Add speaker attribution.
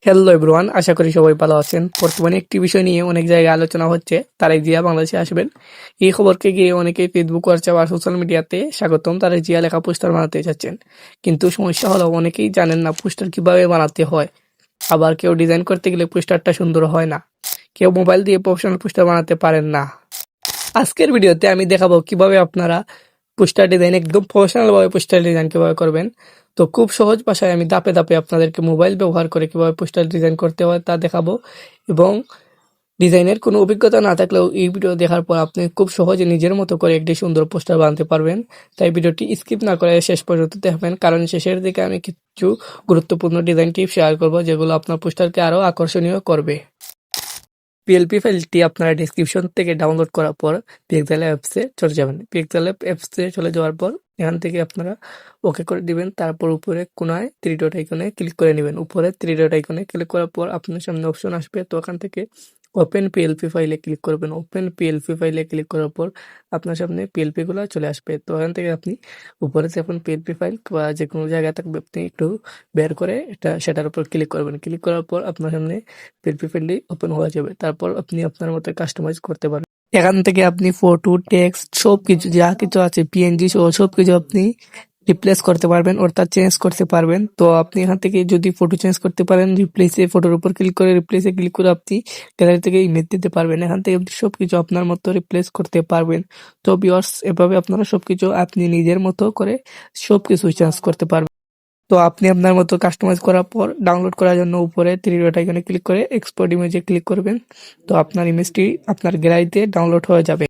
Speaker 1: Hello everyone, আশা করি সবাই ভালো আছেন। বর্তমানে একটি বিষয় নিয়ে অনেক জায়গায় আলোচনা হচ্ছে, তারেক জিয়া বাংলাদেশে আসবেন। এই খবরকে গিয়ে অনেকেই ফেসবুক, হোয়াটসঅ্যাপ আর সোশ্যাল মিডিয়াতে স্বাগতম তারেক জিয়া লেখা পোস্টার বানাতে চাচ্ছেন। কিন্তু সমস্যা হলো অনেকেই জানেন না পোস্টার কিভাবে বানাতে হয়। আবার কেউ ডিজাইন করতে গেলে পোস্টারটা সুন্দর হয় না, কেউ মোবাইল দিয়ে প্রফেশনাল পোস্টার বানাতে পারেন না। আজকের ভিডিওতে আমি দেখাবো কিভাবে আপনারা পোস্টার ডিজাইন একদম প্রফেশনাল ভাবে পোস্টার ডিজাইন কিভাবে করবেন। তো খুব সহজ ভাষায় আমি ধাপে ধাপে আপনাদেরকে মোবাইল ব্যবহার করে কিভাবে পোস্টার ডিজাইন করতে হয় তা দেখাবো। এবং ডিজাইনের কোনো অভিজ্ঞতা না থাকলেও এই ভিডিও দেখার পর আপনি খুব সহজে নিজের মতো করে একটি সুন্দর পোস্টার বানাতে পারবেন। তাই ভিডিওটি স্কিপ না করে শেষ পর্যন্ত দেখবেন, কারণ শেষের দিকে আমি কিছু গুরুত্বপূর্ণ ডিজাইন টিপস শেয়ার করব যেগুলো আপনার পোস্টারকে আরও আকর্ষণীয় করবে। পিএলপি ফাইলটি আপনারা ডেসক্রিপশন থেকে ডাউনলোড করার পর পিক্সেল অ্যাপসে চলে যাবেন। পিক্সেল অ্যাপসে চলে যাওয়ার পর এখান থেকে আপনারা ওকে করে দিবেন। তারপর উপরে কোনায় থ্রি ডট আইকনে ক্লিক করে নেবেন। উপরে থ্রি ডট আইকনে ক্লিক করার পর আপনার সামনে অপশন আসবে, তো ওখান থেকে ওপেন পিএলপি ফাইলে ক্লিক করবেন। ওপেন পিএলপি ফাইলে ক্লিক করার পর আপনার সামনে পিএলপিগুলো চলে আসবে। তো ওখান থেকে আপনি উপরে যখন পিএলপি ফাইল বা যে কোনো জায়গায় থাকবে আপনি একটু বের করে সেটার উপর ক্লিক করবেন। ক্লিক করার পর আপনার সামনে পিএলপি ফাইলটি ওপেন হয়ে যাবে। তারপর আপনি আপনার মতো কাস্টমাইজ করতে পারবেন। এখান থেকে আপনি ফটো, টেক্সট সবকিছু যা কিছু আছে পিএনজি সহ সবকিছু আপনি রিপ্লেস করতে পারবেন, অর্থাৎ চেঞ্জ করতে পারবেন। তো আপনি এখান থেকে যদি ফটো চেঞ্জ করতে পারেন, রিপ্লেসে ফটোর উপর ক্লিক করে রিপ্লেসে ক্লিক করে আপনি গ্যালারি থেকে ইমেজ দিতে পারবেন। এখান থেকে আপনি সবকিছু আপনার মতো রিপ্লেস করতে পারবেন। তো ভিউয়ার্স, এভাবে আপনারা সবকিছু আপনি নিজের মতো করে সবকিছু চেঞ্জ করতে পারবেন। তো আপনি আপনার মতো কাস্টমাইজ করার পর ডাউনলোড করার জন্য উপরে থ্রি ডট আইকনে ক্লিক করে এক্সপোর্ট ইমেজে ক্লিক করবেন। তো আপনার ইমেজটি আপনার গ্যালারিতে ডাউনলোড হয়ে যাবে।